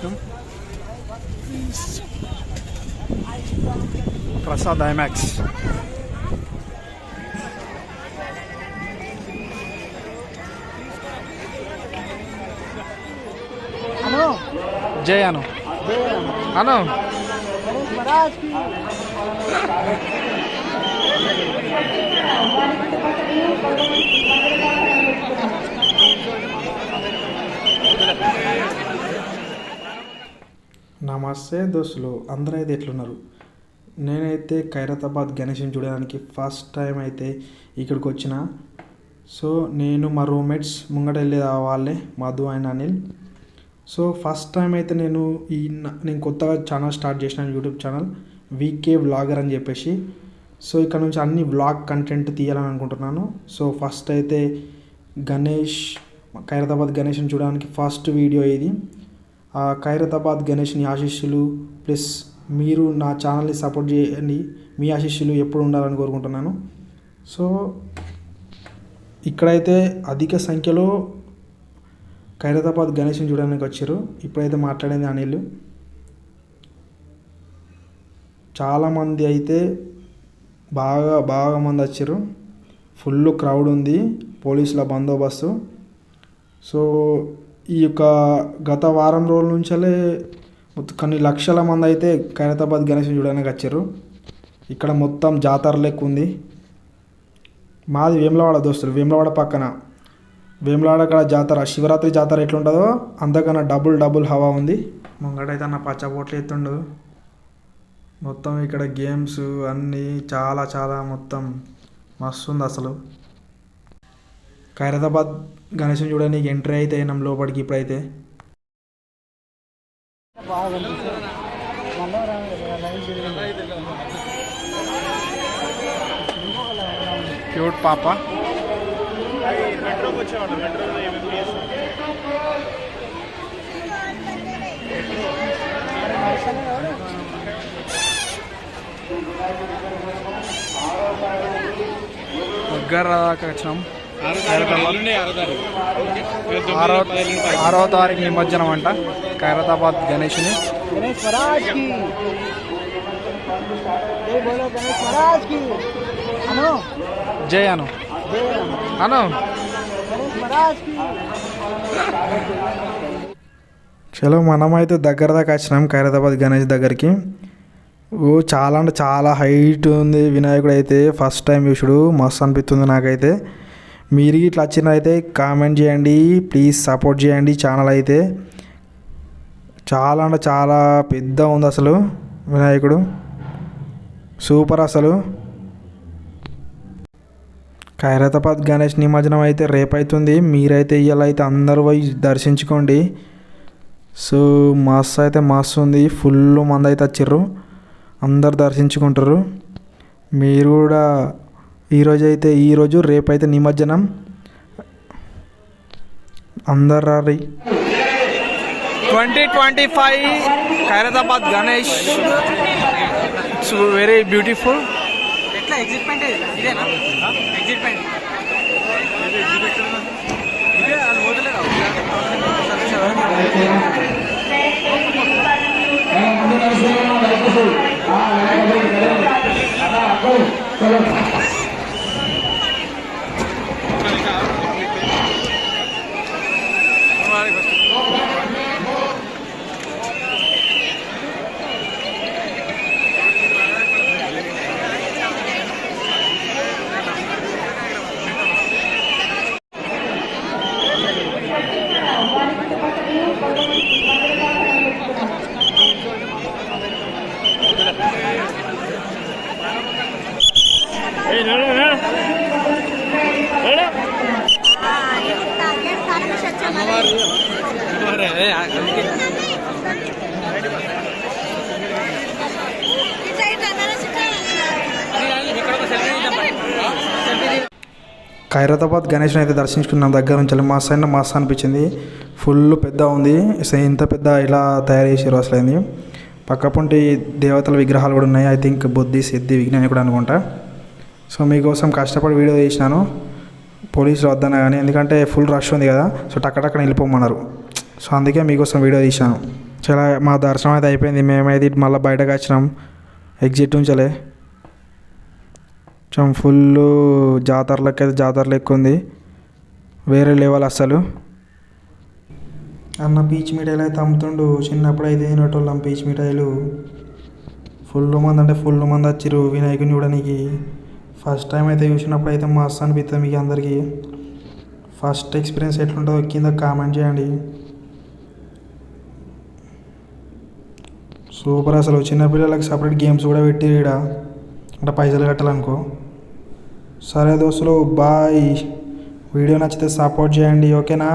వచ్చినాం. ప్రసాద్ ఐమాక్స్. జై అను అను నమస్తే దోస్తులు, అందరూ అయితే ఎట్లున్నారు? నేనైతే ఖైరతాబాద్ గణేష్ని చూడడానికి ఫస్ట్ టైం అయితే ఇక్కడికి వచ్చిన. సో నేను మా రూమ్మేట్స్ ముంగట వెళ్ళేది వాళ్ళే, Madhu and Anil. So first time అయితే నేను కొత్తగా ఛానల్ స్టార్ట్ చేసిన, యూట్యూబ్ ఛానల్ వీకే వ్లాగర్ అని చెప్పేసి. సో ఇక్కడ నుంచి అన్ని వ్లాగ్ కంటెంట్ తీయాలని అనుకుంటున్నాను. సో ఫస్ట్ అయితే ఖైరతాబాద్ గణేష్ని చూడడానికి ఫస్ట్ వీడియో ఇది. ఖైరతాబాద్ గణేష్ని ఆశీస్సులు ప్లస్ మీరు నా ఛానల్ని సపోర్ట్ చేయండి. మీ ఆశీస్సులు ఎప్పుడు ఉండాలని కోరుకుంటున్నాను. సో ఇక్కడైతే అధిక సంఖ్యలో ఖైరతాబాద్ గణేష్ని చూడడానికి వచ్చారు. ఇప్పుడైతే మాట్లాడేది అనిల్. చాలామంది అయితే బాగా మంది వచ్చారు. ఫుల్ క్రౌడ్ ఉంది, పోలీసుల బందోబస్తు. సో ఈ యొక్క గత వారం రోజుల నుంచే కొన్ని లక్షల మంది అయితే ఖైరతాబాద్ గణేష్ని చూడడానికి వచ్చారు. ఇక్కడ మొత్తం జాతర లెక్క ఉంది. మాది వేములవాడ దోస్తులు, వేములవాడ పక్కన. వేములవాడ కాడ జాతర, శివరాత్రి జాతర ఎట్లుంటుందో అంతకన్నా డబుల్ హవా ఉంది. ముంగటైతే అన్న పచ్చబోట్లు ఎత్తుండు. మొత్తం ఇక్కడ గేమ్స్ అన్నీ చాలా మొత్తం మస్తు ఉంది అసలు. ఖైరతాబాద్ గణేష్ని చూడడానికి ఎంట్రీ అయితే అయినాం లోపలికి. ఇప్పుడైతే క్యూట్ పాప. దగ్గర దాకా వచ్చినాం. 6వ తారీఖు నిమజ్జనం అంట ఖైరతాబాద్ గణేష్ని. జై అను అను. చలో మనమైతే దగ్గర దాకా వచ్చినాం ఖైరతాబాద్ గణేష్ దగ్గరికి. చాలా అంటే చాలా హైట్ ఉంది వినాయకుడు అయితే. ఫస్ట్ టైం చూసుడు మస్తు అనిపిస్తుంది నాకైతే. మీరు ఇట్లా వచ్చినైతే కామెంట్ చేయండి ప్లీజ్, సపోర్ట్ చేయండి. ఛానల్ అయితే చాలా అంటే చాలా పెద్ద ఉంది అసలు వినాయకుడు, సూపర్ అసలు. ఖైరతాబాద్ గణేష్ నిమజ్జనం అయితే రేపైతుంది. మీరైతే ఇవాళ అయితే అందరూ పోయి దర్శించుకోండి. సో మస్తు అయితే మస్తు ఉంది, ఫుల్ మంది అయితే వచ్చిర్రు, అందరు దర్శించుకుంటారు. మీరు కూడా ఈరోజు రేపైతే నిమజ్జనం, అందరు రారి. 2025 Khairatabad Ganesh it's very beautiful. ఎట్లా ఎగ్జిట్మెంట్ ఇదేనా? ఎగ్జిట్మెంట్ ఇదే అది వదిలేదు. ఖైరతాబాద్ గణేష్ని అయితే దర్శించుకున్నాం దగ్గర నుంచి. మస్తు అనిపించింది. ఫుల్ పెద్ద ఉంది. ఇంత పెద్ద ఇలా తయారు చేసారు అసలు. ఏంది పక్కపుంటి దేవతల విగ్రహాలు కూడా ఉన్నాయి. ఐ థింక్ బుద్ధి, సిద్ధి, విజ్ఞాని కూడా అనుకుంటా. సో మీకోసం కష్టపడి వీడియో తీసినాను. పోలీసులు వద్దన్నా కానీ, ఎందుకంటే ఫుల్ రష్ ఉంది కదా. సో టక్కన వెళ్ళిపోమన్నారు. సో అందుకే మీకోసం వీడియో తీశాను. చాలా మా దర్శనం అయితే అయిపోయింది. మేమైతే ఇటు మళ్ళీ బయటకు వచ్చినాం ఎగ్జిట్ ఉంచలే. కొంచెం ఫుల్ జాతర లెక్క ఉంది, వేరే లెవెల్ అస్సలు. అన్న పీచ్ మిఠాయిలు అయితే అమ్ముతుండు. చిన్నప్పుడు అయితే తినేటోళ్ళం పీచ్ మిఠాయిలు. ఫుల్ మంది వచ్చిర్రు వినాయకుని చూడడానికి. ఫస్ట్ టైం అయితే చూసినప్పుడు అయితే మస్తు అనిపిస్తుంది. మీకు అందరికీ ఫస్ట్ ఎక్స్పీరియన్స్ ఎట్లుంటుందో కింద కామెంట్ చేయండి. సూపర్ అసలు. చిన్నపిల్లలకి సపరేట్ గేమ్స్ కూడా పెట్టిర్రు ఈడ, అంటే పైసలు కట్టాలనుకో. సరే దోస్తులు, బాయ్. వీడియో నచ్చితే సపోర్ట్ చేయండి, ఓకేనా?